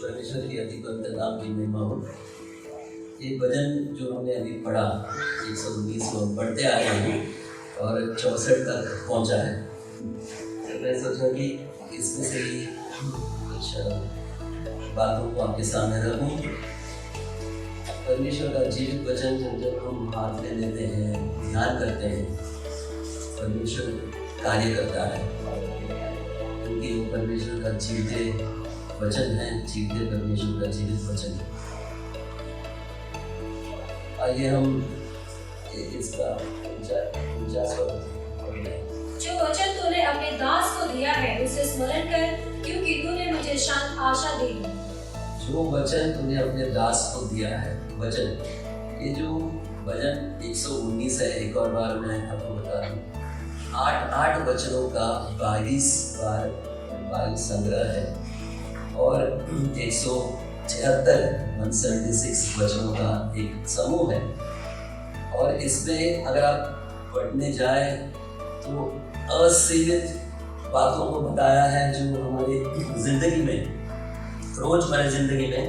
परमेश्वर की अति पवित्र नाम की महिमा हो। ये भजन जो हमने अभी पढ़ा 119 को हम पढ़ते आ रहे हैं और 64 तक पहुंचा है। तो मैं सोचा कि इसमें से ही कुछ बातों को आपके सामने रखूं। परमेश्वर का जीवित वचन जब हम हाथ में लेते हैं, ध्यान करते हैं, परमेश्वर कार्य करता है, क्योंकि वो परमेश्वर का जीवित वचन है, जीवित परमेश्वर का जीवित वचन है। आइए हम इसका 49वां जो वचन तूने अपने दास को दिया है उसे स्मरण कर, क्योंकि तूने मुझे शांत आशा दी। जो वचन तूने अपने दास को दिया है, वचन, ये जो भजन 119 है, एक और बार मैं आपको बता दूं, 8 वचनों का 22 संग्रह है और 176 वचनों का एक समूह है। और इसमें अगर आप पढ़ने जाए तो असीमित बातों को बताया है जो हमारी जिंदगी में, रोजमर्रा जिंदगी में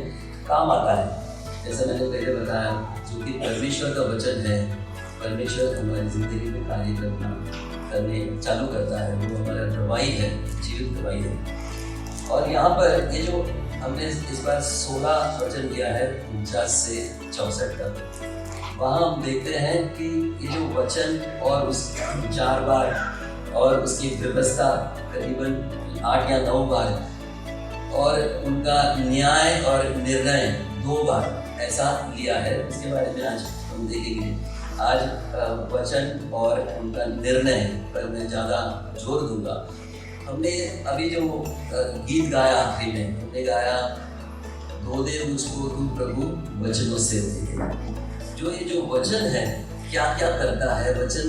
काम आता है। जैसे मैंने पहले बताया, जो कि परमेश्वर का वचन है, परमेश्वर हमारी जिंदगी में कार्य करने चालू करता है, वो हमारा दवाई है, जीवित दवाई है। और यहाँ पर ये जो हमने इस बार 16 वचन किया है 49 से 64 तक, वहाँ हम देखते हैं कि ये जो वचन और उस 4 बार और उसकी व्यवस्था करीबन 8 या 9 बार, और उनका न्याय और निर्णय 2 बार ऐसा लिया है। इसके बारे में आज हम देखेंगे। आज वचन और उनका निर्णय पर मैं ज़्यादा जोर दूंगा। हमने अभी जो गीत गाया, आखिरी में हमने गाया, धो दे मुझको तू प्रभु वचनों से। जो ये जो वचन है क्या क्या करता है, वचन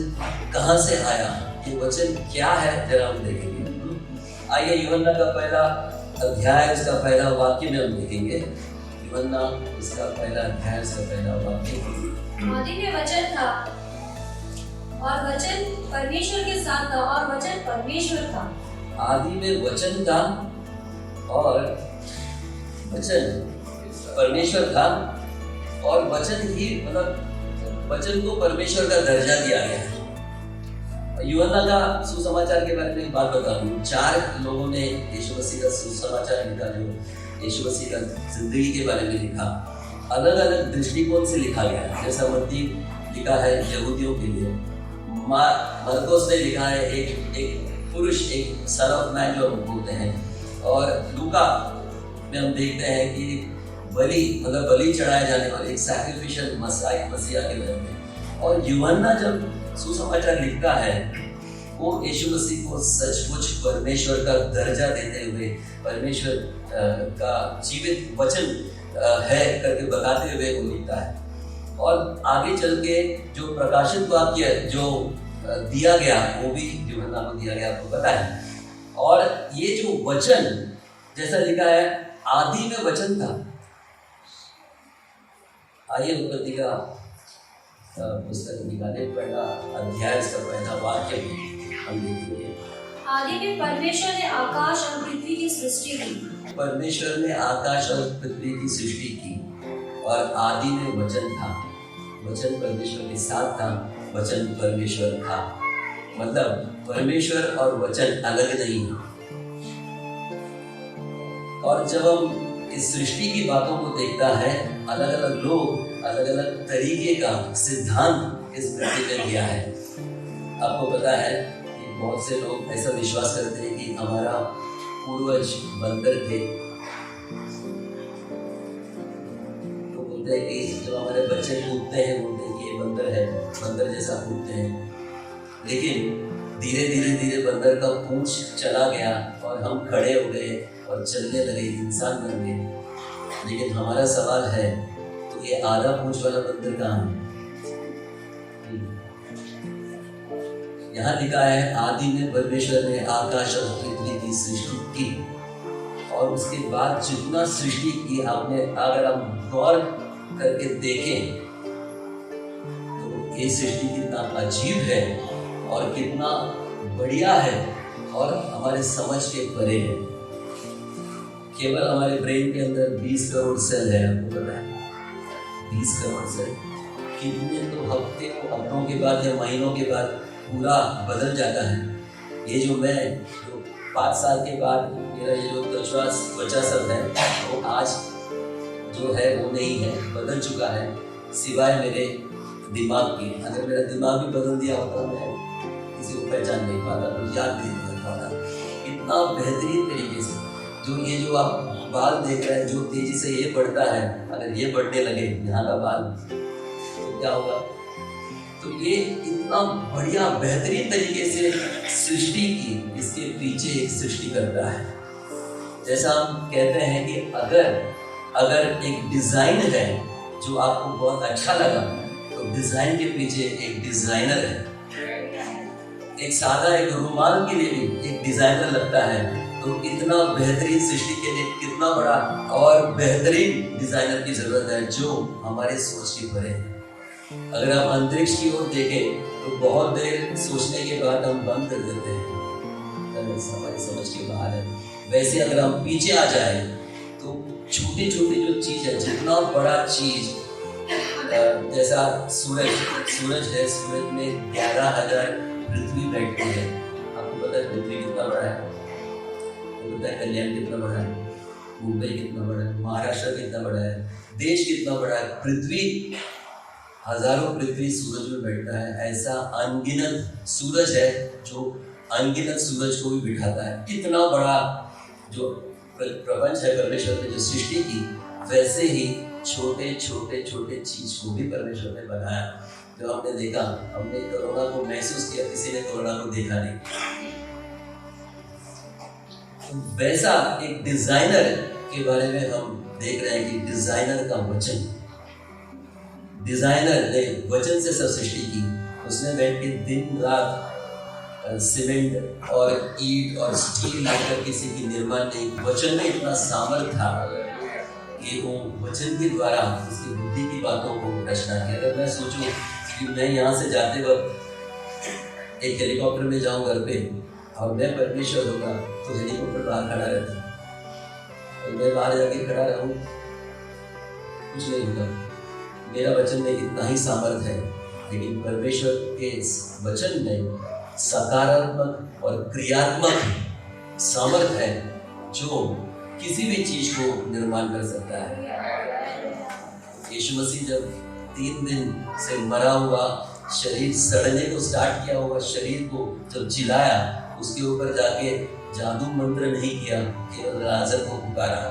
कहाँ से आया, ये वचन क्या है, जरा हम देखेंगे। आइए यूहन्ना का पहला अध्याय, उसका पहला वाक्य में हम देखेंगे। यूहन्ना इसका पहला अध्याय, उसका पहला वाक्य। आदि में वचन था और वचन परमेश्वर के साथ था और वचन परमेश्वर था। आदि में वचन था और वचन परमेश्वर था, और वचन ही, मतलब वचन को परमेश्वर का दर्जा दिया गया है। यूहन्ना का सुसमाचार के बारे में एक बात बता दूं। 4 लोगों ने यीशु मसीह का सुसमाचार लिखा, जो यीशु मसीह का जिंदगी के बारे में लिखा, अलग अलग दृष्टिकोण से लिखा गया है। जैसा मत्ती लिखा है यहूदियों के लिए, मरकुस ने लिखा है एक पुरुष, एक सन ऑफ मैन जो हम बोलते हैं, और लूका में हम देखते हैं कि बलि चढ़ाया जाने वाले एक सैक्रिफिशियल मसीहा के बारे में। और यूहन्ना जब सुसमाचार लिखता है, वो यीशु मसीह को सचमुच परमेश्वर का दर्जा देते हुए, परमेश्वर का जीवित वचन है करके बताते हुए वो लिखता है। और आगे चल के जो प्रकाशित वाक्य जो दिया गया, वो भी यूहन्ना को दिया गया, आपको पता है। और ये जो वचन, जैसा लिखा है, आदि में वचन था। आइए उत्पत्ति का पुस्तक निकाले, पहला अध्याय, इसका पहला वाक्य हम देखेंगे। आदि में परमेश्वर ने आकाश और पृथ्वी की सृष्टि की। परमेश्वर ने आकाश और पृथ्वी की सृष्टि की, और आदि में वचन था, वचन परमेश्वर के साथ था, वचन परमेश्वर था। मतलब परमेश्वर और वचन अलग नहीं है। और जब हम इस सृष्टि की बातों को देखता है, अलग अलग लोग अलग अलग तरीके का सिद्धांत इस पृथ्वी में दिया है। आपको पता है कि बहुत से लोग ऐसा विश्वास करते हैं कि हमारा पूर्वज बंदर थे। तो बोलते हैं कि जब हमारे बच्चे कूदते हैं, बोलते हैं कि ये बंदर है, बंदर जैसा कूदते हैं। लेकिन धीरे बंदर का पूंछ चला गया और हम खड़े हो गए और चलने लगे, इंसान बन गए। लेकिन हमारा सवाल है, तो ये आधा पूंछ वाला बंदर कहाँ है? यहाँ लिखा है, आदि में परमेश्वर ने आकाश और पृथ्वी की सृष्टि की। और उसके बाद जितना सृष्टि की, आपने अगर हम गौर करके देखें तो ये सृष्टि कितना अजीब है और कितना बढ़िया है और हमारे समझ के परे है। केवल हमारे ब्रेन के अंदर 20 करोड़ सेल है, आपको पता है? 20 करोड़ सेल, कितने तो हफ्तों के बाद या महीनों के बाद पूरा बदल जाता है। ये जो 5 साल के बाद मेरा ये जो त्वचा सब है वो आज जो है वो नहीं है, बदल चुका है, सिवाय मेरे दिमाग की। अगर मेरा दिमाग भी बदल दिया होता मैं किसी को पहचान नहीं पाता, तो याद नहीं कर पाता। इतना बेहतरीन तरीके से जो आप बाल देख रहे हैं, जो तेजी से ये बढ़ता है, अगर ये बढ़ने लगे यहाँ का बाल तो क्या होगा? तो ये इतना बढ़िया बेहतरीन तरीके से सृष्टि की, इसके पीछे एक सृष्टि करता है। जैसा हम कहते हैं कि अगर एक डिजाइन है जो आपको बहुत अच्छा लगा, तो डिजाइन के पीछे एक डिजाइनर है। एक सादा एक रुमाल के लिए भी एक डिजाइनर लगता है, तो इतना बेहतरीन सृष्टि के लिए कितना बड़ा और बेहतरीन डिजाइनर की जरूरत है जो हमारे सोच के परे है। अगर हम अंतरिक्ष की ओर देखें तो बहुत देर सोचने के बाद हम बंद कर देते हैं, हमारी समझ के बाहर है। वैसे अगर हम पीछे आ जाए तो छोटी छोटी जो चीज है, जितना बड़ा चीज, जैसा सूरज है, सूरज में 11,000 पृथ्वी बैठती है। आपको पता है पृथ्वी कितना बड़ा है? आपको पता है कल्याण कितना बड़ा है, मुंबई कितना बड़ा है, महाराष्ट्र कितना बड़ा है, देश कितना बड़ा है। पृथ्वी, हजारों पृथ्वी सूरज में बैठता है। ऐसा अनगिनत सूरज है जो अनगिनत सूरज को भी बिठाता है। इतना बड़ा जो प्रपंच है परमेश्वर ने जो सृष्टि की, वैसे ही छोटे छोटे छोटे चीज को भी परमेश्वर ने बनाया। जो हमने देखा, हमने कोरोना को महसूस किया, किसी ने कोरोना को देखा नहीं। तो वैसा एक डिजाइनर के बारे में हम देख रहे हैं कि डिजाइनर का वचन, डिजाइनर ने वचन से सब सृष्टि की। उसने बैठ के दिन रात सीमेंट और ईंट और स्टील लाकर किसी की निर्माण नहीं। वचन में इतना सामर्थ्य था कि वो वचन के द्वारा उसकी बुद्धि की बातों को रचना किया। अगर मैं सोचूं कि मैं यहाँ से जाते वक्त एक हेलीकॉप्टर में जाऊँ घर पे और मैं परमेश्वर होगा, तो हेलीकॉप्टर बाहर खड़ा रहता और मैं बाहर जाके खड़ा रहूँ, कुछ नहीं होगा। मेरा वचन में इतना ही सामर्थ्य है, लेकिन परमेश्वर के इस वचन में सकारात्मक और क्रियात्मक सामर्थ्य है जो किसी भी चीज को निर्माण कर सकता है। यीशु मसीह जब 3 दिन से मरा हुआ शरीर सड़ने को स्टार्ट किया होगा, शरीर को जब जिलाया, उसके ऊपर जाके जादू मंत्र नहीं किया, केवल लाजर को पुकारा।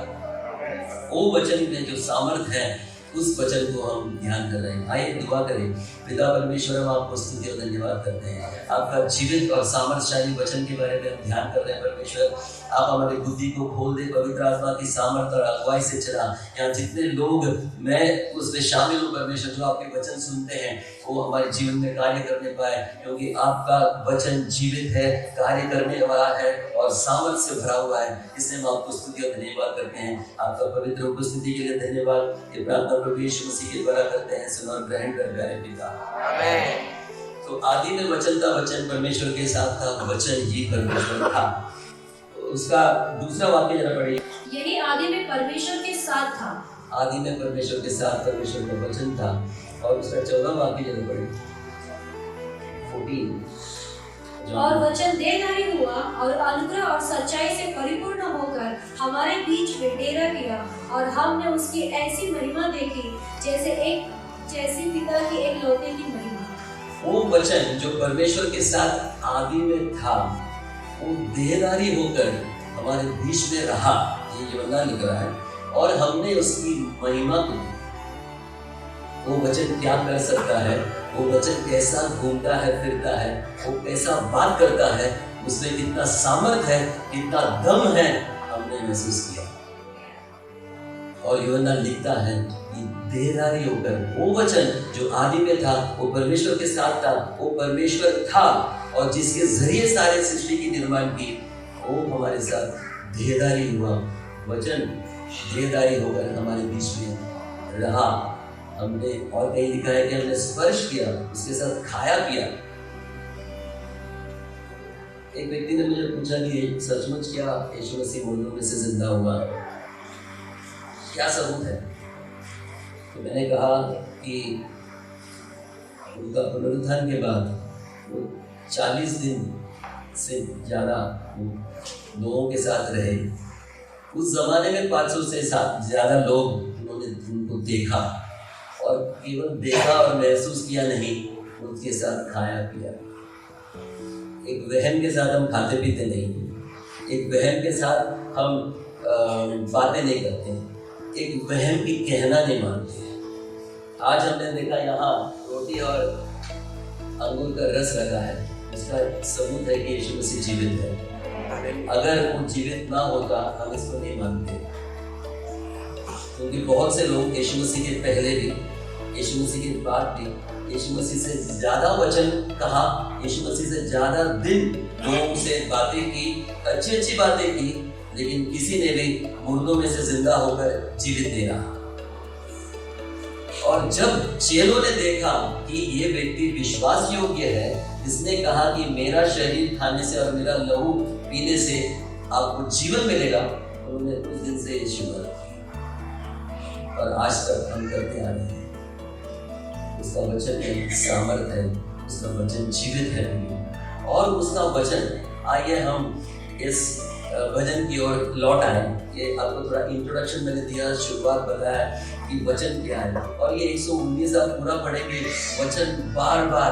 वो वचन में जो सामर्थ्य है, उस वचन को हम ध्यान कर रहे हैं। आइए दुआ करें। पिता परमेश्वर, हम आपको स्तुति और धन्यवाद करते हैं। आपका जीवित और सामर्थ्यशाली वचन के बारे में हम ध्यान कर रहे हैं। परमेश्वर, आप हमारी बुद्धि को खोल दे, पवित्र आत्मा की सामर्थ्य और अगुवाई से चला। यहाँ जितने लोग, मैं उसमें शामिल हूँ परमेश्वर, जो आपके वचन सुनते हैं, वो हमारे जीवन में कार्य करने पाए, क्योंकि आपका वचन जीवित है, कार्य करने वाला है और सामर्थ्य से भरा हुआ है। इसलिए हम आपको स्तुति और धन्यवाद करते हैं। आपका पवित्र उपस्थिति के लिए धन्यवाद। ये प्रार्थना प्रभु यीशु मसीह के द्वारा करते हैं, सुन और ग्रहण कर प्यारे पिता, आमीन। तो आदि में वचन था, वचन परमेश्वर के साथ था, वचन ही परमेश्वर था। उसका दूसरा वाक्य जरा पढ़िए। यही आदि में परमेश्वर के साथ था। आदि में परमेश्वर के साथ परमेश्वर का वचन था। और उसका 14वां वाक्य जरा पढ़िए, 14। और वचन देहधारी हुआ और अनुग्रह और सच्चाई से परिपूर्ण होकर हमारे बीच में डेरा किया, और हमने उसकी ऐसी महिमा देखी जैसी पिता की एकलौते की महिमा। वो वचन जो परमेश्वर के साथ आदि में था, वो देहधारी होकर हमारे बीच में रहा। ये यूहन्ना लिख रहा है। और हमने उसकी महिमा को, वो वचन क्या कर सकता है, वो वचन कैसा घूमता है फिरता है, वो कैसा बात करता है, उसमें कितना सामर्थ्य है, कितना दम है, हमने महसूस किया। और यूहन्ना लिखता है कि देहधारी होकर वो वचन जो आदि में था, वो परमेश्वर के साथ था, वो परमेश्वर था, और जिसके जरिए सारे सृष्टि की निर्माण की, वो हमारे साथ देहधारी हुआ। वचन देहधारी होकर हमारे बीच में रहा। हमने और कहीं लिखा है कि हमने स्पर्श किया, उसके साथ खाया पिया। एक व्यक्ति ने मुझे पूछा कि सचमुच क्या यीशु मसीह मुर्दों में से जिंदा हुआ? क्या सबूत है? तो मैंने कहा कि उनका पुनरुत्थान के बाद वो 40 दिन से ज़्यादा लोगों के साथ रहे। उस ज़माने में 500 से ज़्यादा लोग उन्होंने उनको देखा, और केवल देखा और महसूस किया नहीं, उनके साथ खाया पिया। एक वहम के साथ हम खाते पीते नहीं, एक वहम के साथ हम बातें नहीं करते, एक वहम की कहना नहीं मानते। आज हमने देखा यहाँ रोटी और अंगूर का रस रखा है, इसका सबूत है कि यीशु मसीह जीवित है। अगर वो जीवित ना होता हम इसको नहीं मानते, क्योंकि बहुत से लोग यीशु मसीह के पहले भी, यीशु मसीह के बाद भी यीशु मसीह से ज़्यादा वचन कहा, यीशु मसीह से ज़्यादा दिन लोगों से बातें की, अच्छी अच्छी बातें की, लेकिन किसी ने भी मुर्दों में से जिंदा होकर जीवित नहीं रहा। और जब चेलों ने देखा कि ये व्यक्ति विश्वास योग्य है, जिसने कहा कि मेरा शरीर खाने से और मेरा लहू पीने से आपको जीवन मिलेगा, उन्होंने उस दिन से ये शुरुआत की और आज तक हम करते आ रहे हैं। उसका वचन में सामर्थ है, उसका वचन जीवित है, और उसका वचन, आइए हम इस भजन की ओर लौट आए। ये आपको थोड़ा इंट्रोडक्शन मैंने दिया, शुरुआत बताया कि वचन क्या है, और ये 119 आप पूरा पढ़ेंगे। वचन बार बार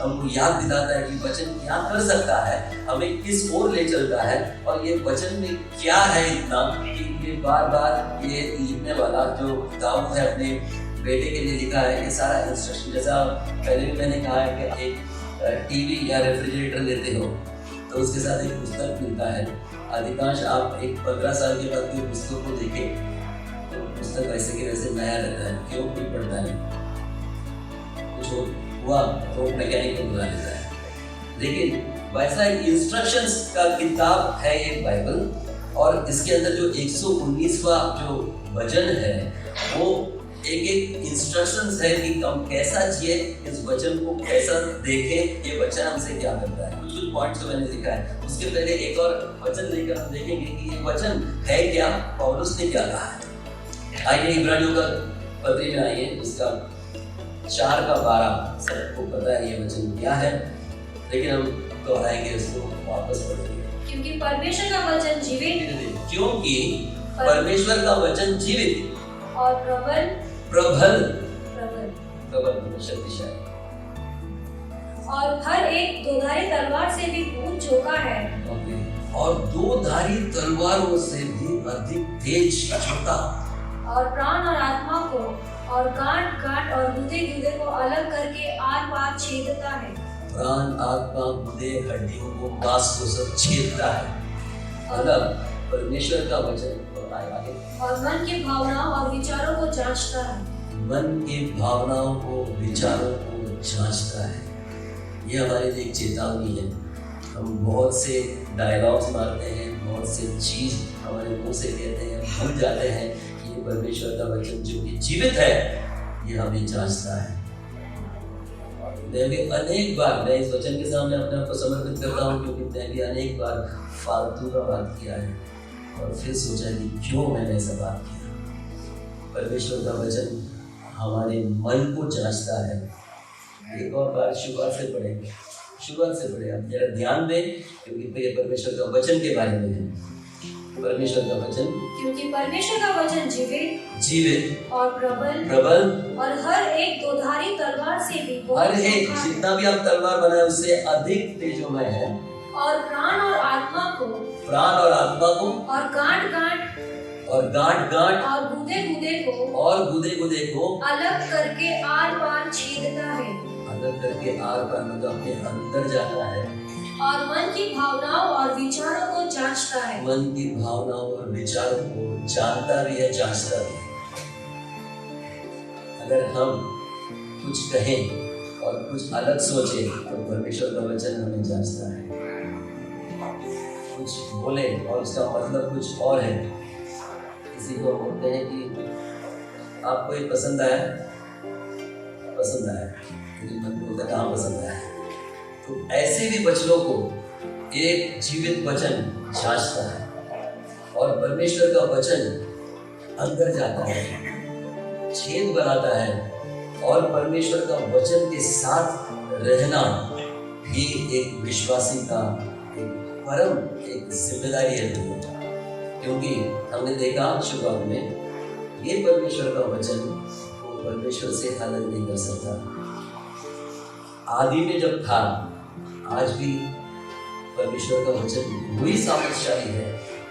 हमको याद दिलाता है कि वचन क्या कर सकता है, हमें किस ओर ले चलता है, और ये वचन में क्या है इतना कि ये बार बार ये लिखने वाला जो दाऊद है अपने बेटे के लिए लिखा है, ये सारा इंस्ट्रक्शन, जैसा पहले भी मैंने कहा है कि एक टीवी या रेफ्रिजरेटर लेते हो तो उसके साथ एक पुस्तक मिलता है। अधिकांश आप एक 15 साल के बाद की पुस्तक को देखें तो पुस्तक वैसे के वैसे नया रहता है, क्यों कोई पढ़ता नहीं, कुछ हुआ तो मैकेनिक को बुला लेता है। लेकिन वैसा एक इंस्ट्रक्शंस का किताब है ये बाइबल, और इसके अंदर जो 119वां जो वचन है वो एक इंस्ट्रक्शंस है कि हम कैसा जिए, इस वचन को कैसा देखें, ये वचन हमसे क्या करता है। कुछ पॉइंट्स तो मैंने लिखा है, उसके पहले एक और वचन लेकर हम देखेंगे कि ये वचन है क्या, पौलुस ने क्या कहा है। आइए इब्रानियों का पत्री में आइए, उसका 4:12 सबको पता है ये वचन क्या है, लेकिन हम दोहराएंगे इसको, वापस पढ़ेंगे। क्योंकि परमेश्वर का वचन जीवित, क्योंकि परमेश्वर का वचन जीवित और प्रबल शक्तिशाली, और हर एक दोधारी तलवार से भी खूब चोखा है, और दोधारी तलवारों से भी अधिक तेज छोटा, और प्राण और आत्मा को और गांठ और गुदे को अलग करके आर पार छेदता है। प्राण, आत्मा, गुदे, हड्डियों को, मांस को सब छेदता है। मतलब परमेश्वर का वचन आगे, और मन की भावनाओं और विचारों को जांचता है। मन की भावनाओं को, विचारों को जांचता है। ये हमारे लिए एक चेतावनी है। हम बहुत से डायलॉग्स मारते हैं, बहुत से चीज हमारे मुंह से कहते हैं, भूल जाते हैं कि ये परमेश्वर का वचन जो कि जीवित है, ये हमें जांचता है। मैं भी अनेक बार, मैं इस वचन के सामने अपने आप को समर्पित करता हूँ, क्योंकि मैं भी अनेक बार फालतू का बात किया है और फिर सोचा कि क्यों मैंने ऐसा बात किया। परमेश्वर का वचन हमारे मन को जांचता है। एक और बार शुरुआत से पढ़े, आप जरा ध्यान दें, क्योंकि ये परमेश्वर का वचन के बारे में है। परमेश्वर का वचन, क्योंकि परमेश्वर का वचन जीवित और प्रबल और हर एक दोधारी तलवार से भी, हर एक जितना भी आप तलवार बनाए उससे अधिक तेजोमय है, और प्राण और आत्मा को और गांठ और गुदे को अलग करके आर पार छेदता है। अलग करके आर पार मतलब अपने अंदर जाता है, और मन की भावनाओं और विचारों को जांचता है। मन की भावनाओं और विचारों को जानता भी है, जांचता भी है। अगर हम कुछ कहें और कुछ अलग सोचें तो परमेश्वर का वचन हमें जांचता है। कुछ बोले और उसका मतलब कुछ और है। किसी को बोलते हैं कि आपको ये पसंद आया, लेकिन मन बोलता है कहाँ पसंद आया। तो ऐसे भी वचनों को एक जीवित वचन जांचता है, और परमेश्वर का वचन अंदर जाता है, छेद बनाता है, और परमेश्वर का वचन के साथ रहना भी एक विश्वासी का एक परम एक जिम्मेदारी है। क्योंकि हमने देखा शुरुआत में ये परमेश्वर का वचन वो परमेश्वर से अलग नहीं कर सकता। आदि में जब था, आज भी परमेश्वर का वचन वही सामर्थ्यशाली है।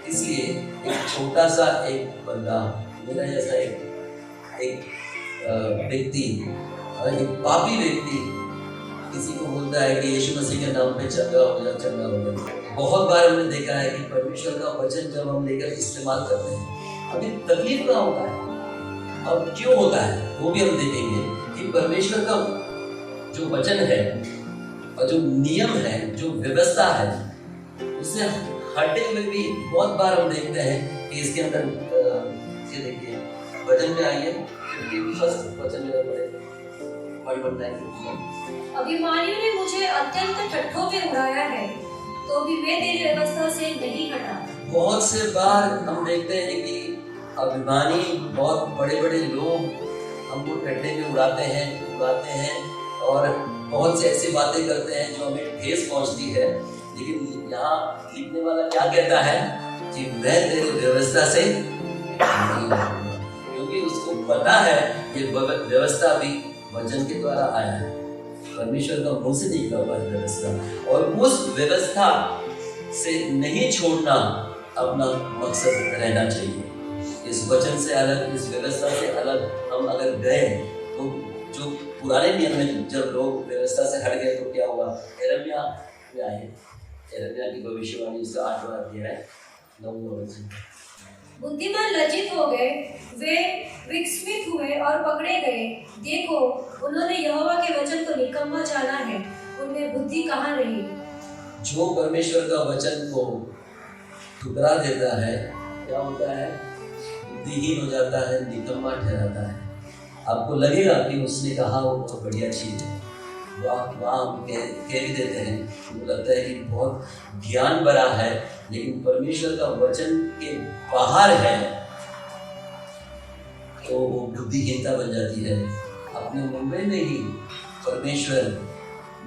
इसलिए एक छोटा सा एक बंदा, मेरा जैसा एक व्यक्ति, एक पापी व्यक्ति किसी को बोलता है कि यीशु मसीह के नाम पे चंगा हो जा, चंगा हो जा। बहुत बार हमने देखा है कि परमेश्वर का वचन जब हम लेकर इस्तेमाल करते हैं, अभी तकलीफ कहाँ होता है, अब क्यों होता है, वो भी हम देखेंगे कि परमेश्वर का जो वचन है और जो नियम है, जो व्यवस्था है, उससे हटे हुए भी बहुत बार हम देखते हैं कि इसके अंदर ये देखिए वचन में आइए, फर्स्ट वचन में पढ़े। अभिमानियों ने मुझे अत्यंत ठट्ठों में उड़ाया है, तो भी मैं तेरी व्यवस्था से नहीं हटा। बहुत से बार हम देखते हैं कि अभिमानी बहुत बड़े बड़े लोग हमको ठट्ठे में उड़ाते हैं और बहुत से ऐसी बातें करते हैं जो हमें ठेस पहुंचती है। लेकिन यहाँ लिखने वाला क्या कहता है कि मैं तेरी व्यवस्था से नहीं हटूंगा, क्योंकि उसको पता है कि व्यवस्था भी वचन के द्वारा आया है, परमेश्वर का मुंह से निकला हुआ व्यवस्था, और उस व्यवस्था से नहीं छोड़ना अपना मकसद रहना चाहिए। इस वचन से अलग, इस व्यवस्था से अलग हम अगर गए तो जो पुराने नियम में जब लोग व्यवस्था से हट गए तो क्या हुआ। यिर्मयाह में आए, यिर्मयाह की भविष्यवाणी उसका 8वां अध्याय है, 9वां वचन। बुद्धिमान लज्जित हो गए, वे विस्मित हुए और पकड़े गए। देखो, उन्होंने यहोवा के वचन को निकम्मा जाना है, उनमें बुद्धि कहाँ रही। जो परमेश्वर का वचन को ठुकरा देता है, क्या होता है, बुद्धिहीन हो जाता है, निकम्मा ठहराता है। आपको लगेगा कि उसने कहा वो बहुत बढ़िया चीज है, वहाँ हम कह भी देते हैं, मुझे लगता है कि बहुत ज्ञान भरा है, लेकिन परमेश्वर का वचन के बाहर है तो वो बुद्धिहीनता बन जाती है। अपने मुंबई में ही परमेश्वर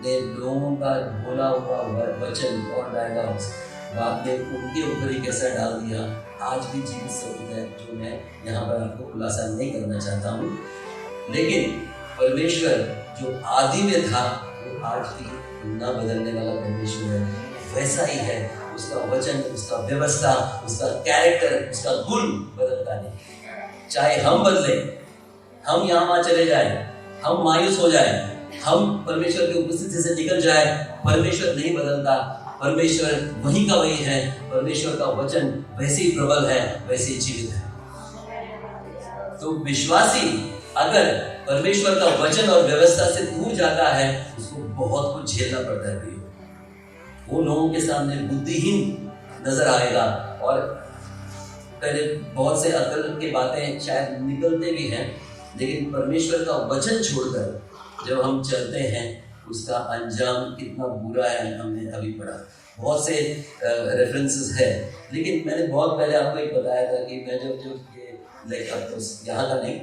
ने लोगों का बोला हुआ वचन और डायलॉग्स बाद में उनके ऊपर ही कैसा डाल दिया, आज भी जीवित सबूत है, जो मैं यहाँ पर आपको खुलासा नहीं करना चाहता हूँ। लेकिन परमेश्वर जो आदि में था वो आज भी ना बदलने वाला परमेश्वर है, वैसा ही है। उसका वचन, उसका व्यवस्था, उसका कैरेक्टर, उसका गुण बदलता नहीं। चाहे हम बदले, हम यहाँ वहाँ चले जाए, हम मायूस हो जाए, हम परमेश्वर की उपस्थिति से निकल जाए, परमेश्वर नहीं बदलता। परमेश्वर वही का वही है। परमेश्वर का वचन वैसे ही प्रबल है, वैसे ही जीवित है। तो विश्वासी अगर परमेश्वर का वचन और व्यवस्था से दूर जाता है, उसको बहुत कुछ झेलना पड़ता है। वो लोगों के सामने बुद्धिहीन नजर आएगा और पहले बहुत से अकल की बातें शायद निकलते भी हैं, लेकिन परमेश्वर का वचन छोड़कर जब हम चलते हैं, उसका अंजाम कितना बुरा है हमने अभी पढ़ा। बहुत से रेफरेंसेस है, लेकिन मैंने बहुत पहले आपको एक बताया था कि मैं जब ये लेक्चर यहाँ का नहीं,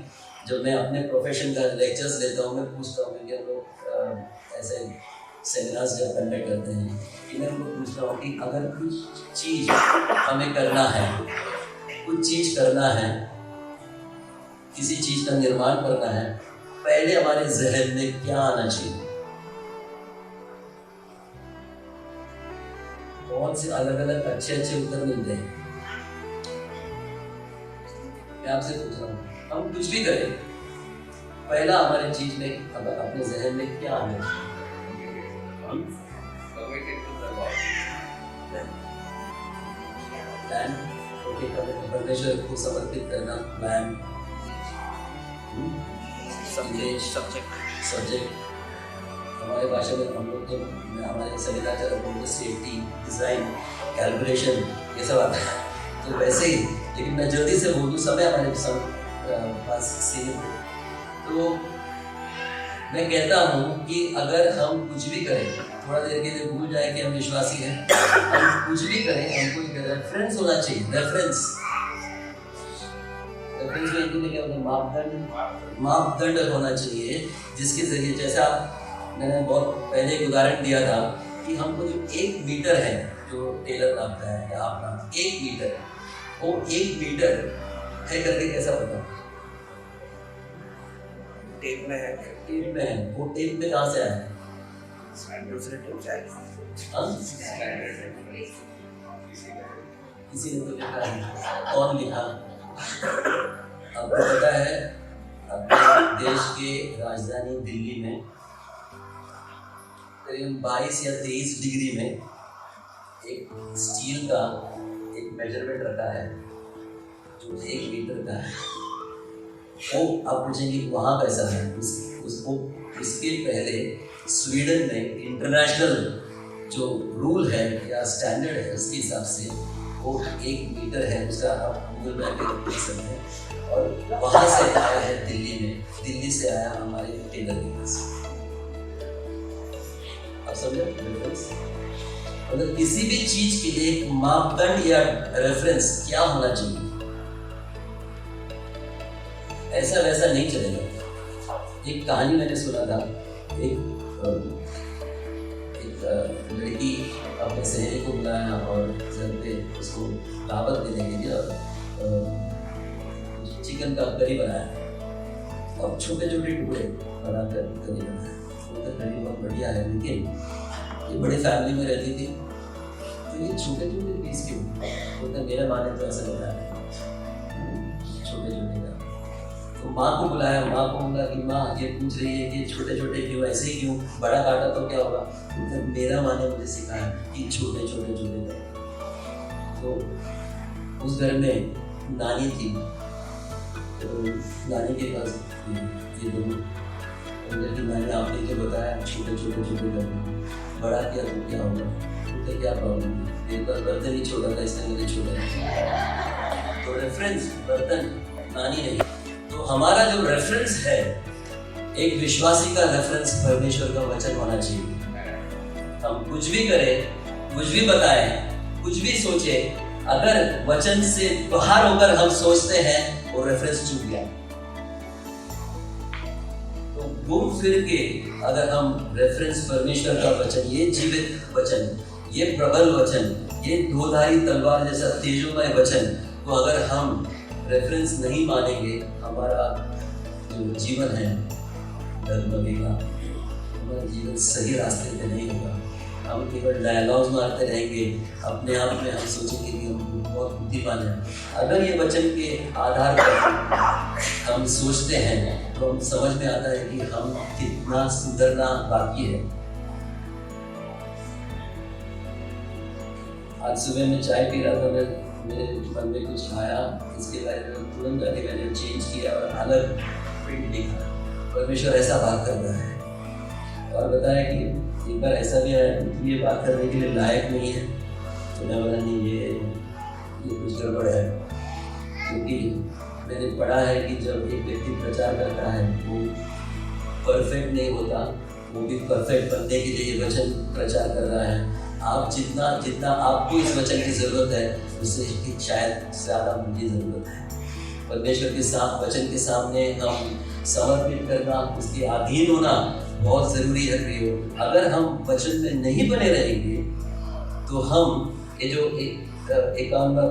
जब मैं अपने प्रोफेशन का लेक्चर्स लेता हूँ, मैं पूछता हूँ कि हम लोग ऐसे सेमिनार्स जब कंडक्ट करते हैं कि मैं उनको पूछता हूँ कि अगर कुछ चीज़ हमें करना है, कुछ चीज़ करना है, किसी चीज़ का निर्माण करना है, पहले हमारे जहन में क्या आना चाहिए। बहुत से अलग अलग अच्छे उत्तर मिलते हैं। मैं आपसे पूछ रहा हूँ, हम कुछ भी करें, पहला हमारे चीज में अपने जहन में क्या आना चाहिए? प्लान, परमेश्वर को समर्पित करना, प्लान, सब्जेक्ट। हमारे भाषा में हम लोग तो हमारे सेमिनार बोलते सेफ्टी, डिज़ाइन, कैलकुलेशन, ये सब आता है। तो वैसे ही, लेकिन मैं जल्दी से बोलूँ, समय हमारे पास सीमित है, तो मैं कहता हूँ कि अगर हम कुछ भी करें, थोड़ा देर के लिए भूल जाए कि हम विश्वासी हैं, हम कुछ भी करें, हमको एक रेफरेंस होना चाहिए। रेफरेंस, रेफरेंस में हिंदी में क्या होता है? मापदंड। मापदंड होना चाहिए जिसके जरिए, जैसा मैंने बहुत पहले एक उदाहरण दिया था कि हमको जो 1 मीटर है जो टेलर नापता है या आप नापते 1 मीटर, वो 1 मीटर है करके कैसा पता? टेप में है। टेप में है। वो टेप में कहाँ से आया? दूसरे टेप से आया। हाँ? किसी ने तो लिखा है। कौन लिखा? आपको पता है अपने देश के राजधानी दिल्ली में करीब 22 या 23 डिग्री में एक स्टील का एक मेजरमेंट रखा है जो 1 मीटर का है। वो आप पूछेंगे कि वहाँ कैसा है? उसको इसके पहले स्वीडन में इंटरनेशनल जो रूल है या स्टैंडर्ड है उसके हिसाब से वो 1 मीटर है, उसका आप गूगल मैप पे देख सकते हैं। और वहाँ से आया है दिल्ली में, दिल्ली से आया हमारे टेलर के पास। आप समझे डिफरेंस? मतलब किसी भी चीज के लिए एक मापदंड या रेफरेंस क्या होना चाहिए, ऐसा वैसा नहीं चलेगा। एक कहानी मैंने सुना था, एक लड़की अपने सहेली को बुलाया और घर पे उसको दावत देने के लिए चिकन का करी बनाया और छोटे छोटे टुकड़े बनाकर करी बनाया। वो तो करी बहुत बढ़िया है, लेकिन ये बड़ी फैमिली में रहती थी तो ये छोटे छोटे पीस क्यों? वो तो मेरे माने तो ऐसा बनाया छोटे छोटे का। तो माँ को बुलाया, माँ को बोला कि माँ ये पूछ रही है कि छोटे छोटे क्यों, ऐसे ही क्यों, बड़ा काटा तो क्या होगा? तो मेरा माँ ने मुझे सिखाया कि छोटे छोटे छोटे का। तो उस घर में नानी थी, तो नानी के पास ये दोनों की नानी आपने जो बताया छोटे छोटे छोटे कर बड़ा किया तो क्या होगा? तो क्या प्रॉब्लम है? एक बार बर्तन ही छोटा था इसने मुझे छोटा। तो रेफरेंस बर्तन नानी नहीं। तो हमारा जो रेफरेंस है, एक विश्वासी का रेफरेंस परमेश्वर का वचन होना चाहिए। हम कुछ भी करें, कुछ भी बताएं, कुछ भी सोचें, अगर वचन से बाहर होकर हम सोचते हैं वो रेफरेंस चूक गया। तो घूम फिर के अगर हम रेफरेंस परमेश्वर का वचन, ये जीवित वचन, ये प्रबल वचन, ये दोधारी तलवार जैसा तेजोमय वचन, तो अगर हम रेफरेंस नहीं मानेंगे, हमारा जो जीवन है डगमगेगा, हमारा जीवन सही रास्ते पे नहीं होगा। हम केवल डायलॉग्स मारते रहेंगे, अपने आप में हम सोचेंगे कि हम बहुत बुद्धिमान हैं। अगर ये वचन के आधार पर हम सोचते हैं तो हम समझ में आता है कि हम कितना सुधरना बाकी है। आज सुबह मैं चाय पी रहा था, मेरे मन में कुछ आया, इसके बारे में तुरंत जाके मैंने चेंज किया और अलग प्रिंट लिखा। परमेश्वर ऐसा बात करता है और बताया कि एक बार ऐसा भी आया कि ये बात करने के लिए लायक नहीं है। तो मैं बोला नहीं, ये कुछ गड़बड़ है, क्योंकि मैंने पढ़ा है कि जब एक व्यक्ति प्रचार करता है वो परफेक्ट नहीं होता, वो भी परफेक्ट बनने के लिए वचन प्रचार कर रहा है। आप जितना आपको इस वचन की ज़रूरत है, उससे शायद ज़्यादा मुझे ज़रूरत है। परमेश्वर के वचन के सामने हम समर्पित करना, उसके अधीन होना बहुत ज़रूरी है प्रियो। अगर हम वचन में नहीं बने रहेंगे तो हम ये जो एकांबर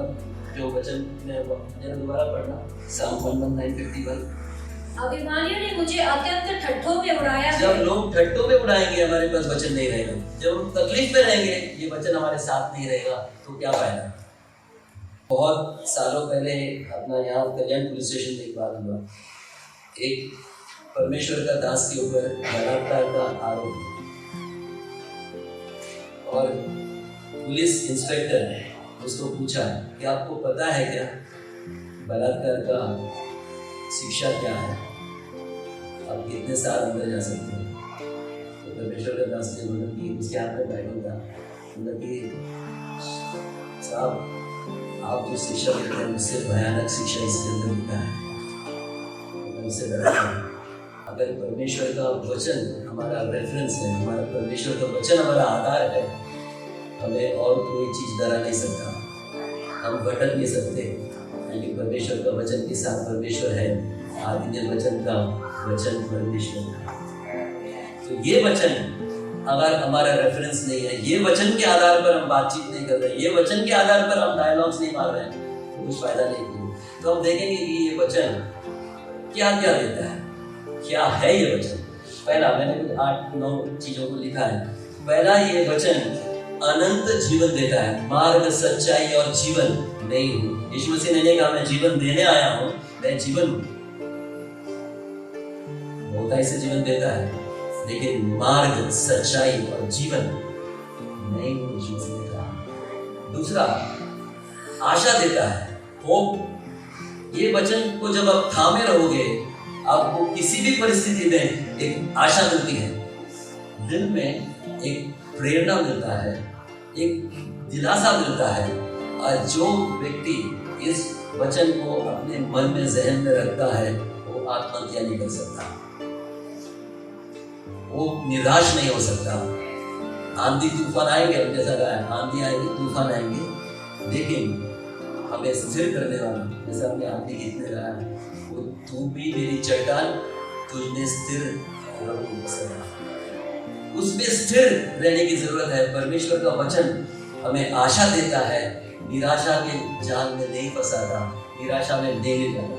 जो वचन में दोबारा पढ़ना, Psalm 119:51। अभिमानियों ने मुझे अत्यंत ठट्ठों में उड़ाया। जब लोग ठट्ठों में उड़ाएंगे, हमारे पास वचन नहीं रहेगा। जब हम तकलीफ में रहेंगे, ये वचन हमारे साथ नहीं रहेगा, तो क्या फायदा? बहुत सालों पहले अपना यहाँ कल्याण पुलिस स्टेशन में एक बात हुआ। एक परमेश्वर का दास के ऊपर बलात्कार का आरोप और पुलिस इंस्पेक्टर ने उसको पूछा कि आपको पता है क्या बलात्कार का शिक्षा क्या है, आप कितने साल अंदर जा सकते हैं? तो परमेश्वर का दास ने बोला कि उसके हाथ में बाइबल था, मतलब कि साहब आप जो शिक्षा देते हैं उससे भयानक शिक्षा इसके अंदर लिखा है, मैं उससे डरता हूँ। अगर परमेश्वर का वचन हमारा रेफरेंस है, हमारा परमेश्वर का वचन हमारा आधार है, हमें और कोई चीज़ डरा नहीं सकता, हम भटक नहीं सकते। है कि परमेश्वर का वचन के साथ परमेश्वर है, आदि में वचन का वचन परमेश्वर है। तो ये वचन अगर हमारा रेफरेंस नहीं है, ये वचन के आधार पर हम बातचीत नहीं कर रहे, ये वचन के आधार पर हम डायलॉग्स नहीं मार रहे हैं, तो कुछ फायदा नहीं है। तो हम देखेंगे कि ये वचन क्या क्या देता है, क्या है ये वचन। पहला, मैंने कुछ 8-9 चीजों को लिखा है। पहला, ये वचन अनंत जीवन देता है। मार्ग, सच्चाई और जीवन नहीं हूँ। यीशु मसीह ने कहा मैं जीवन देने आया हूँ, मैं जीवन हूँ। मोटाई से जीवन देता है, लेकिन मार्ग, सच्चाई और जीवन नहीं हूँ, यीशु मसीह ने कहा। दूसरा, आशा देता है, होप। ये वचन को जब आप थामे रहोगे, आपको किसी भी परिस्थिति में एक आशा मिलती है, दिल में एक प्रेरणा मिलता है, एक दिलासा मिलता है। और जो व्यक्ति इस वचन को अपने मन में, जहन में रखता है, वो आत्महत्या नहीं कर सकता, वो निराश नहीं हो सकता। आंधी तूफान आएंगे, जैसा कहा, आंधी आएगी, तूफान आएंगे, लेकिन हमें स्थिर करने वाला, जैसा हमने आंधी गीत में कहा, वो तू भी मेरी चट्टान, तुझमें स्थिर रहूं बसेरा। उसमें स्थिर रहने की जरूरत है। परमेश्वर का वचन हमें आशा देता है, निराशा के जाल में नहीं फंसाता, निराशा में नहीं ले जाता।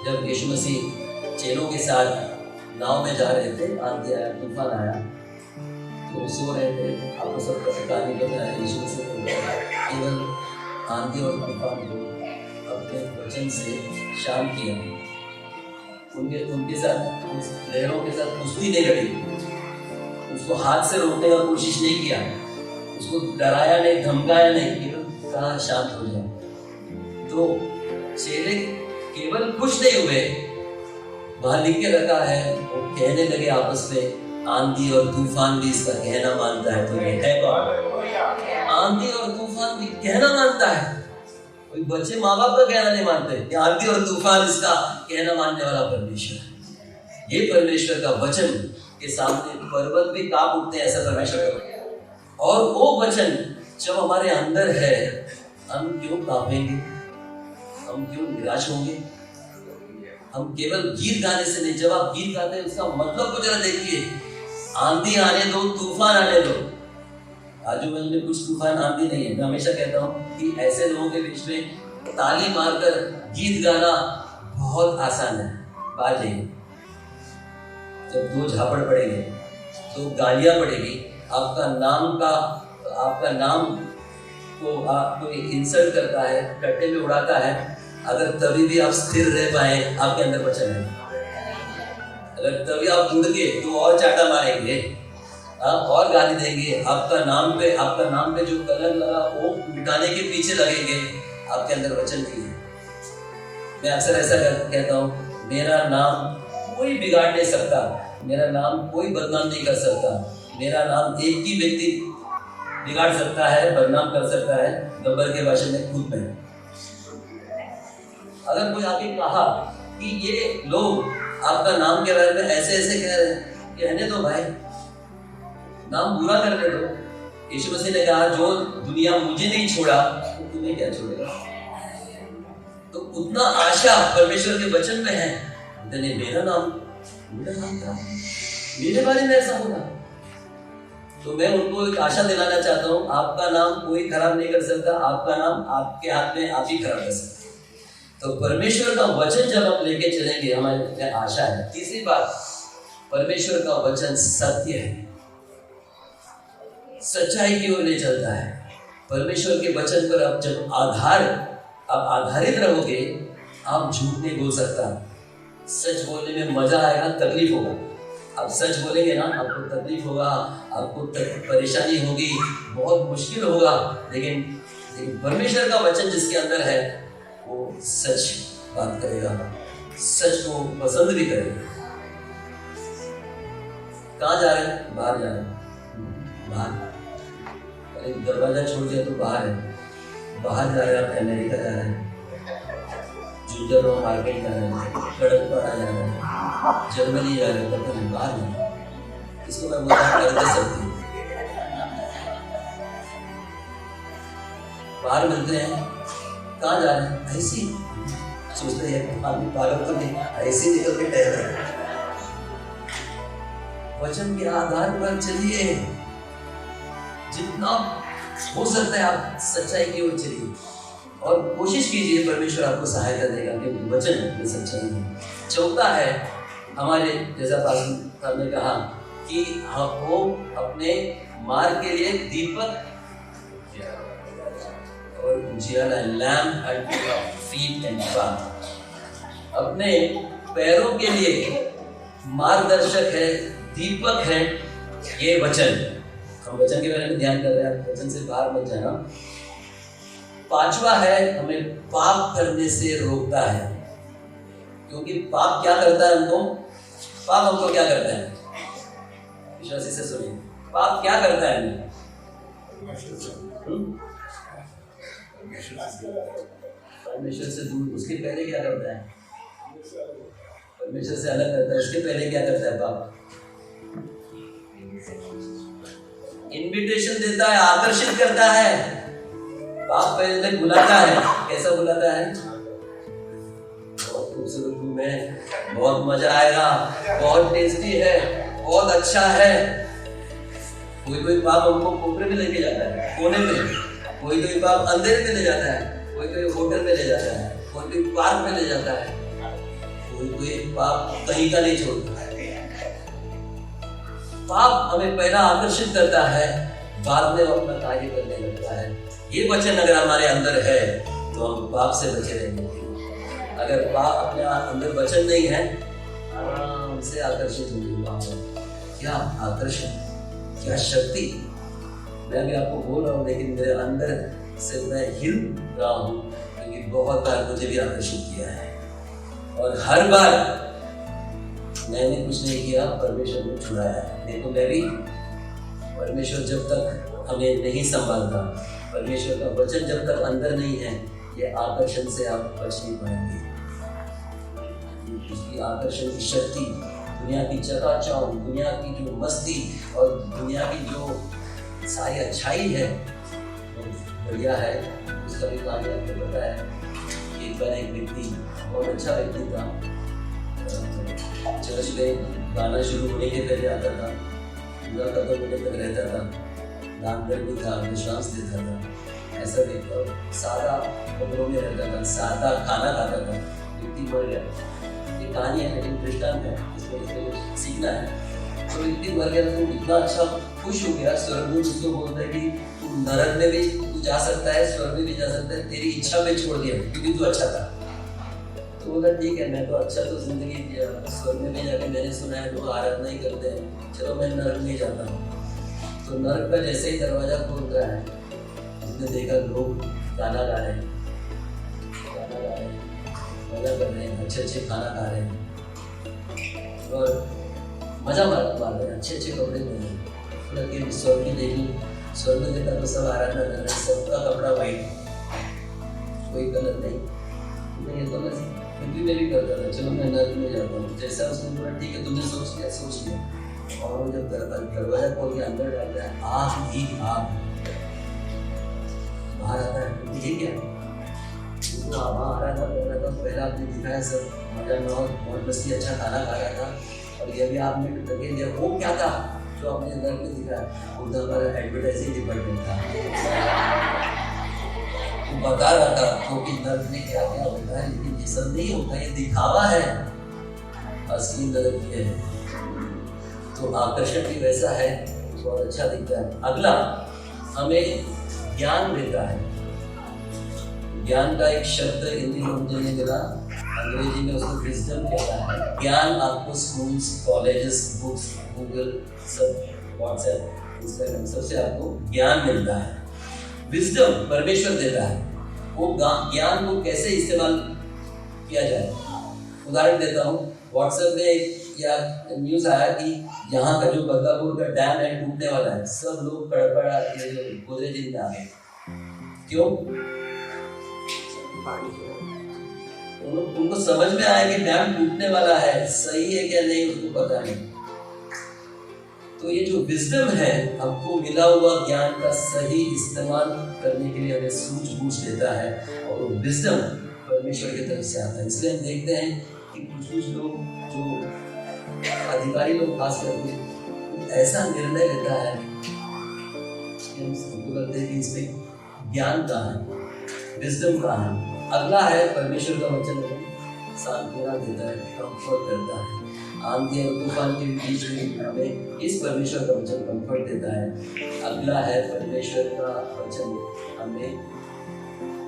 जब यीशु मसीह चेलों के साथ नाव में जा रहे थे, आंधी आया, तूफान आया, तो वो सो रहे थे। आपको सबका कहानी पता है, यीशु मसीह केवल आंधी और तूफान को अपने वचन से शांत किया। उनके साथ, उस लहरों के साथ कुश्ती नहीं लड़ी, उसको हाथ से रोकने का कोशिश नहीं किया, उसको डराया नहीं, धमकाया नहीं, केवल कहा शांत हो जाए। तो चेले केवल खुश नहीं हुए, वहां लिख के रखा है, वो कहने लगे आपस में, आंधी और तूफान भी इसका कहना मानता है। तो है कौन? आंधी और तूफान भी कहना मानता है। कोई बच्चे माँ बाप का कहना नहीं मानते, आंधी और तूफान इसका कहना मानने वाला परमेश्वर है। ये परमेश्वर का वचन के सामने पर्वत भी कांप उठते हैं, ऐसा परमेश्वर का। और वो वचन जब हमारे अंदर है, हम क्यों कांपेंगे, हम क्यों निराश होंगे? हम केवल गीत गाने से नहीं, जब आप गीत गाते हैं उसका मतलब को जरा देखिए। आंधी आने दो, तूफान आने दो। आजू बाजू में कुछ तूफान, आंधी नहीं है। मैं हमेशा कहता हूँ कि ऐसे लोगों के बीच में ताली मारकर गीत गाना बहुत आसान है। बात यही, जब 2 झापड़ पड़ेंगे, 2 गालियां पड़ेगी, आपका नाम को आपको इंसल्ट करता है, कट्टे में उड़ाता है, अगर तभी भी आप स्थिर रह पाए, आपके अंदर वचन है। अगर तभी आप उड़ के तो और चाटा मारेंगे, और गाली देंगे, आपका नाम पे जो कलर लगा वो मिटाने के पीछे लगेंगे, आपके अंदर वचन नहीं है। मैं अक्सर ऐसा कहता हूँ, मेरा नाम कोई बिगाड़ नहीं सकता, मेरा नाम कोई बदनाम नहीं कर सकता। मेरा नाम एक ही व्यक्ति बिगाड़ सकता है, बदनाम कर सकता है, गब्बर के भाषा में खुद में। अगर कोई आके कहा कि ये लोग आपका नाम के बारे में ऐसे ऐसे कह रहे हैं, कहने दो भाई, नाम बुरा करने दो। यीशु मसीह ने कहा, जो दुनिया मुझे नहीं छोड़ा तो तुम्हें क्या छोड़ेगा? तो उतना आशा परमेश्वर के वचन में है। मेरा नाम क्या, मेरे बारे में ऐसा होगा। तो मैं उनको एक आशा दिलाना चाहता हूँ, आपका नाम कोई खराब नहीं कर सकता, आपका नाम आपके हाथ में आप ही खराब कर सकते। तो परमेश्वर का वचन जब आप लेके चलेंगे, हमारे आशा है। तीसरी बात, परमेश्वर का वचन सत्य है, सच्चाई की ओर ले चलता है। परमेश्वर के वचन पर आप जब आधारित रहोगे, आप झूठ नहीं बोल सकता। सच बोलने में मजा आएगा, तकलीफ होगा। आप सच बोलेंगे ना, आपको तकलीफ होगा, आपको परेशानी होगी, बहुत मुश्किल होगा, लेकिन परमेश्वर का वचन जिसके अंदर है वो सच बात करेगा, सच को पसंद भी करेगा। कहाँ जा रहे हैं? बाहर जा रहे हैं, बाहर। दरवाजा छोड़ दिया तो बाहर है, बाहर जा रहे हैं, आप अमेरिका जा रहे हैं, जूझर मार्केट जा रहे हैं, कड़कपाड़ा जा रहे हैं, जर्मनी जा रहे हैं, पता नहीं बाहर है। इसको मैं बोलता कर दे सकती, बाहर मिलते हैं, कहाँ जा रहे हैं? ऐसे ही सोचते हैं आदमी पागल तो नहीं, ऐसे ही निकल के टहल रहे हैं। वचन के आधार पर चलिए, जितना हो सकता है आप सच्चाई की ओर चलिए और कोशिश कीजिए, परमेश्वर आपको सहायता देगा क्योंकि वचन में सच्चाई है। चौथा है हमारे, जैसा पास्टर साहब ने कहा कि हमको अपने मार्ग के लिए दीपक और उजियाला, lamp at feet and path, अपने पैरों के लिए मार्गदर्शक है, दीपक है ये वचन। हम वचन के बारे में ध्यान कर रहे हैं, वचन से बाहर मत जाना। पांचवा है हमें पाप करने से रोकता है, क्योंकि पाप क्या करता है हमको? पाप हमको क्या करता है? विश्वासी से सुनिए, पाप क्या करता है हमें? परमेश्वर से दूर, उसके पहले क्या करता है? परमेश्वर से अलग करता है, उसके पहले क्या करता है पाप? इन्विटेशन देता है, आकर्षित करता है। पाप पहले तक बुलाता है। कैसा बुलाता है? बहुत खूबसूरत रूम है, बहुत मजा आएगा, बहुत टेस्टी है, बहुत अच्छा है। कोई पाप हमको कोपरे में लेके जाता है, कोने में। कोई पाप अंधेरे में ले जाता है, कोई होटल में ले जाता है, कोई पार्क में ले जाता है, कोई पाप कहीं का नहीं छोड़ता है। पाप हमें पहला आकर्षित करता है, बाद में अपना कार्य करने लगता है। ये वचन अगर हमारे अंदर है तो हम पाप से बचे रहेंगे। अगर पाप अपने अंदर वचन नहीं है, आराम से आकर्षित होंगे पाप। क्या आकर्षण, क्या शक्ति! मैं भी आपको बोल रहा हूँ, लेकिन मेरे अंदर से मैं हिल रहा हूँ, क्योंकि बहुत बार मुझे भी आकर्षित किया है और हर बार मैंने कुछ नहीं किया, परमेश्वर ने छुड़ाया है। नहीं तो मैं भी, परमेश्वर जब तक हमें नहीं संभालता, परमेश्वर का वचन जब तक अंदर नहीं है, ये आकर्षण से आप बच नहीं पाएंगे। उसकी आकर्षण की शक्ति, दुनिया की चकाचौंध, दुनिया की जो मस्ती और दुनिया की जो सारी अच्छाई है वो बढ़िया है। उसका भी कहानी आपको पता है। एक बार एक व्यक्ति, बहुत अच्छा व्यक्ति था, चर्च में गाना शुरू होने के पहले आता था, पूरा खत्म होने तक रहता था, दान धर्मी था, विश्वास देता था, ऐसा व्यक्ति सादा कपड़ों में रहता था, सादा खाना खाता था। व्यक्ति मर गया। ये कहानी है लेकिन दृष्टांत है, इसमें सीखना है। तो व्यक्ति मर गया तो इतना अच्छा खुश हो गया, स्वर्गदूत उसको बोलता है कि तू नरक में भी तू जा सकता है, स्वर्ग में भी जा सकता है, तेरी इच्छा पे छोड़ दिया क्योंकि तू अच्छा था। तो बोला ठीक है, मैं तो अच्छा तो जिंदगी जिया, स्वर्ग में जाके मैंने सुना है लोग आराधना ही करते हैं, चलो मैं नरक में जाता हूँ। तो नरक का जैसे ही दरवाजा खोल रहा है, उसने देखा लोग गाना गा रहे हैं, मजा कर रहे हैं, अच्छे खाना खा रहे हैं और मजा मार रहे हैं, अच्छे कपड़े पहने हैं। लेकिन स्वर्ग की देखी, स्वर्ग में देखा तो सब आराधना कर रहे हैं, सबका कपड़ा वाइट, कोई कलर नहीं। ये तो मैं पृथ्वी में भी करता था, चलो मैं नरक में जाता हूँ। जैसा उसने बोला ठीक है, तुमने सोच लिया। और वो जब दरवाजा खोल के अंदर डालता है, आग ही आग बाहर आता है। ये क्या तो आराधना कर रहा था, पहले आपने दिखाया सब मजा में और बहुत मस्ती, अच्छा खाना खा रहा था, और ये भी आपने लगे दिया। वो क्या था जो आपने नरक में दिखाया? वो तो हमारा एडवर्टाइजिंग डिपार्टमेंट था, बता रहा था आपको कि नरक में क्या क्या होता है। लेकिन ये सब नहीं होता, ये दिखावा है, असली नरक ये है। तो आकर्षण भी वैसा है, बहुत अच्छा दिखता है। अगला हमें ज्ञान देता है। ज्ञान का एक शब्द हिंदी में मुझे नहीं मिला, अंग्रेजी में उसको विजडम कहता है। ज्ञान आपको स्कूल्स, कॉलेजेस, बुक्स, गूगल, सब, व्हाट्सएप, इंस्टाग्राम, सबसे आपको ज्ञान मिलता है। विजडम परमेश्वर देता है। वो ज्ञान को कैसे इस्तेमाल किया जाए, उदाहरण देता हूँ। व्हाट्सएप में एक या न्यूज़ आया कि यहाँ का जो बदलापुर का डैम है टूटने वाला है। सब लोग कड़कड़ा गोदरेज में आ गए। क्यों? उनको समझ में आया कि डैम टूटने वाला है, सही है क्या नहीं उसको पता नहीं। तो तो ये जो विजडम है, हमको मिला हुआ ज्ञान का सही इस्तेमाल करने के लिए हमें सूझबूझ देता है, और वो विजडम परमेश्वर की तरफ से आता है। इसलिए हम देखते हैं कि कुछ लोग, जो अधिकारी लोग खास करके, ऐसा निर्णय लेता है कि हम सबको लगता है कि इसमें ज्ञान कहाँ है, विजडम कहाँ है। अगला है परमेश्वर का वचन हमें सांत्वना देता है, कंफर्ट करता है। आंधी और तूफान के बीच में हमें इस परमेश्वर का वचन कंफर्ट देता है। अगला है परमेश्वर का वचन हमें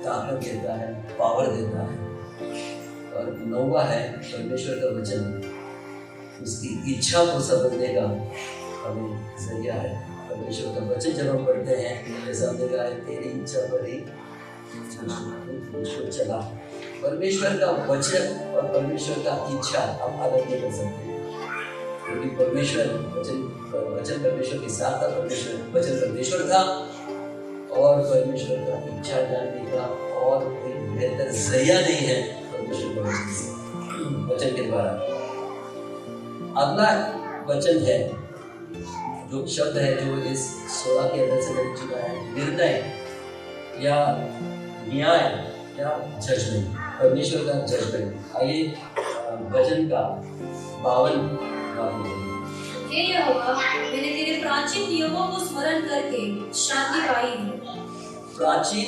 ताकत देता है, पावर देता है। और नौवा है परमेश्वर का वचन उसकी इच्छा को समझने का हमें जरिया है। परमेश्वर का वचन जब हम पढ़ते हैं, जैसा हमने कहा है, तेरी इच्छा पर ही मुझको चला। परमेश्वर का वचन और परमेश्वर का इच्छा आप अलग नहीं कर सकते, क्योंकि परमेश्वर वचन परमेश्वर के साथ था, परमेश्वर वचन परमेश्वर था, और परमेश्वर का इच्छा जानने का और कोई बेहतर जरिया नहीं है परमेश्वर का वचन के द्वारा। अगला वचन है, जो शब्द है जो इस 16 के अंदर से मिल चुका है, निर्णय या न्याय या जजमेंट, परमेश्वर का जजमेंट। आइए वचन का 52 हे यहोवा, मैंने तेरे प्राचीन नियमों को स्मरण करके शांति पाई है। प्राचीन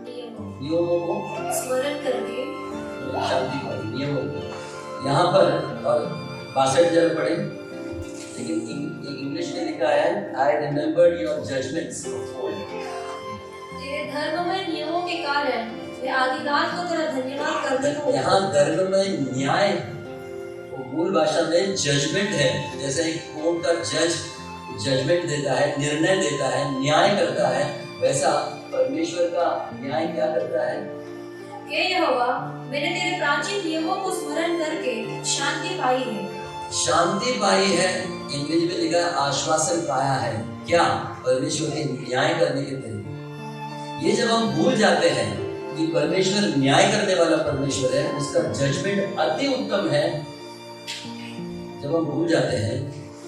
नियमों को स्मरण करके शांति पाई, नियमों को। यहाँ पर और 62 जगह पढ़े, लेकिन इंग्लिश में लिखा है, I remembered your judgments of old. तेरे धर्ममय नियमों के कारण मैं आधी रात को तेरा धन्यवाद करने को। यहाँ धर्ममय न्याय मूल भाषा में जजमेंट है। जैसे एक कोर्ट का जज जजमेंट देता है, निर्णय देता है, न्याय करता है, वैसा परमेश्वर का न्याय क्या करता है? हे यहोवा, मैंने तेरे प्राचीन नियमों को स्मरण करके शांति पाई है। शांति पाई है, इंग्लिश में लिखा है आश्वासन पाया है। क्या? परमेश्वर के न्याय करने के तरीके। ये जब हम भूल जाते हैं कि परमेश्वर न्याय करने वाला परमेश्वर है, उसका जजमेंट अति उत्तम है, जब हम भूल जाते हैं,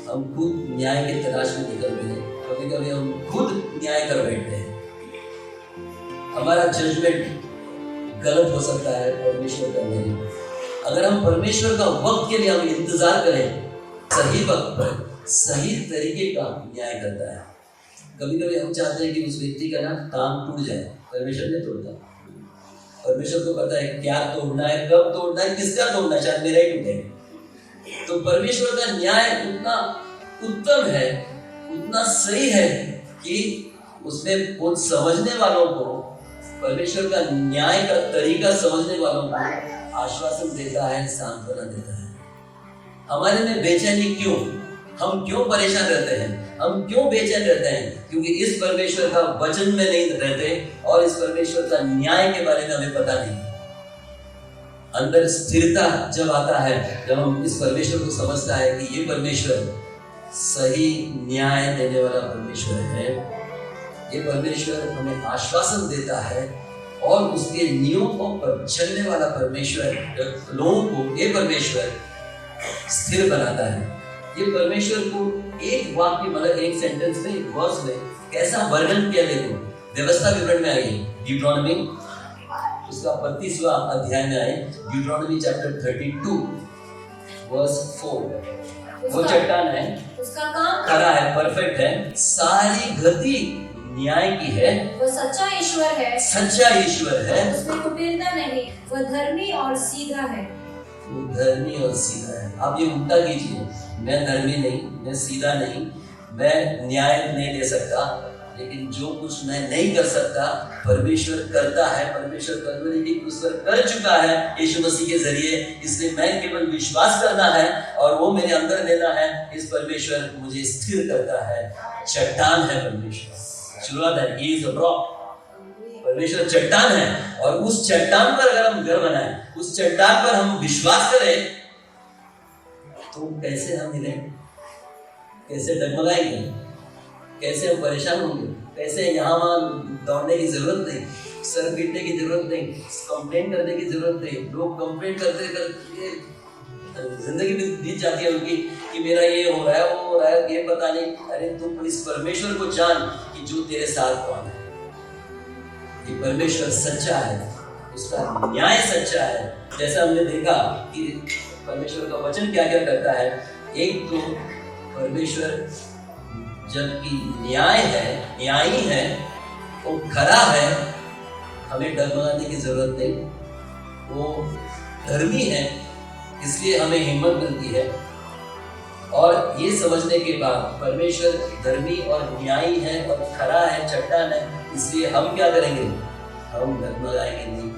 हम खुद न्याय की तलाश में निकलते हैं। कभी कभी हम खुद न्याय कर बैठते हैं। हमारा जजमेंट गलत हो सकता है, परमेश्वर का नहीं। अगर हम परमेश्वर का वक्त के लिए हम इंतजार करें, सही वक्त पर सही तरीके का न्याय करता है। कभी कभी हम चाहते हैं कि उस व्यक्ति का ना काम टूट जाए, परमेश्वर नहीं तोड़ता। परमेश्वर को पता है क्या तोड़ना है, कब तोड़ना है, किसका तोड़ना है, शायद मेरा ही टूटे। तो परमेश्वर का न्याय उतना उत्तम है, उतना सही है कि उसमें खुद समझने वालों को, परमेश्वर का न्याय का तरीका समझने वालों को आश्वासन देता है, सांत्वना देता है। हमारे में बेचैनी क्यों? हम क्यों परेशान रहते हैं? हम क्यों बेचैन रहते हैं? क्योंकि इस परमेश्वर का वचन में नहीं रहते और इस परमेश्वर का न्याय के बारे में हमें पता नहीं। अंदर स्थिरता जब आता है, जब हम इस परमेश्वर को समझता है कि ये परमेश्वर सही न्याय देने वाला परमेश्वर है, ये परमेश्वर हमें आश्वासन देता है और उसके नियमों पर चलने वाला परमेश्वर लोगों को, ये परमेश्वर स्थिर बनाता है। ये परमेश्वर को एक वाक्य, मतलब एक सेंटेंस में, एक वर्स में कैसा वर्णन किया, देखो व्यवस्था विवरण में आइए, ड्यूटोनॉमी उसका 35वां अध्याय में आए, ड्यूटोनॉमी चैप्टर 32 वर्स 4। वो चट्टान है, उसका काम खरा है, परफेक्ट है, सारी गति न्याय की है, वो सच्चा ईश्वर है, सच्चा ईश्वर है, उसमें कुटिलता नहीं, वह धर्मी और सीधा है। वो धर्मी और सीधा है। आप ये उल्टा कीजिए, मैं धर्मी नहीं, मैं सीधा नहीं, मैं न्याय नहीं दे सकता, लेकिन जो कुछ मैं नहीं कर सकता परमेश्वर करता है। परमेश्वर कल्वरी की क्रूस पर कर चुका है यीशु मसीह के जरिए, इसलिए मैं केवल विश्वास करना है और वो मेरे अंदर लेना है। इस परमेश्वर मुझे स्थिर करता है। चट्टान है परमेश्वर, शुरुआत है, ही इज अ रॉक। परमेश्वर चट्टान है और उस चट्टान पर अगर हम घर बनाए, उस चट्टान पर हम विश्वास करें, तो कैसे हम हिलें, कैसे डगमगाएंगे, कैसे हम परेशान होंगे, कैसे यहाँ वहाँ दौड़ने की जरूरत नहीं, सर पीटने की जरूरत नहीं, कंप्लेन करने की जरूरत नहीं। लोग कंप्लेन करते करते जिंदगी बीत जाती है उनकी कि मेरा ये हो रहा है, वो हो रहा है, ये पता नहीं। अरे तुम इस परमेश्वर को जान कि जो तेरे साथ कौन है। ये परमेश्वर सच्चा है, उसका न्याय सच्चा है। जैसा हमने देखा कि परमेश्वर का वचन क्या क्या करता है। एक तो परमेश्वर जबकि न्यायी है, वो खरा है, हमें डगमगाने की जरूरत नहीं। वो धर्मी है, इसलिए हमें हिम्मत मिलती है। और ये समझने के बाद परमेश्वर धर्मी और न्यायी है और खरा है, चट्टान है, इसलिए हम क्या करेंगे? हम डगमगाएंगे नहीं,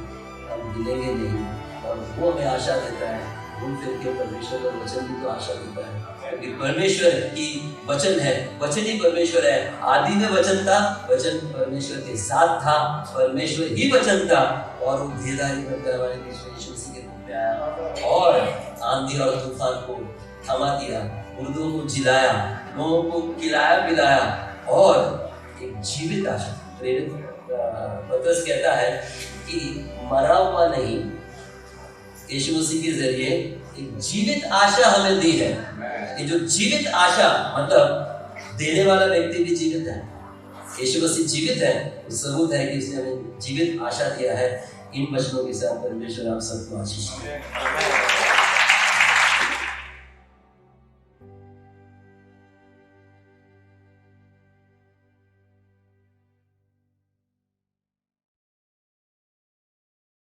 हम गिलेंगे नहीं। और वो हमें आशा देता है। घूम फिर के परमेश्वर का वचन भी तो आशा देता है, क्योंकि परमेश्वर की वचन है, वचन ही परमेश्वर है। आदि में वचन था, वचन परमेश्वर के साथ था, परमेश्वर ही वचन था, और वो भेदाई करता हमारे यीशु मसीह के रूप में आया और आंधी और तूफान को थमा दिया, मुर्दों को जिलाया, लोगों को खिलाया पिलाया, और एक जीवित आशा। प्रेरित पतरस कहता है कि मरा हुआ नहीं, यीशु मसीह के जरिए एक जीवित आशा हमें दी है। ये जो जीवित आशा मतलब देने वाला व्यक्ति भी जीवित है, यीशु मसीह जीवित है। सबूत है कि उसने हमें जीवित आशा दिया है। इन वचनों के साथ परमेश्वर आप सबको आशीष दे।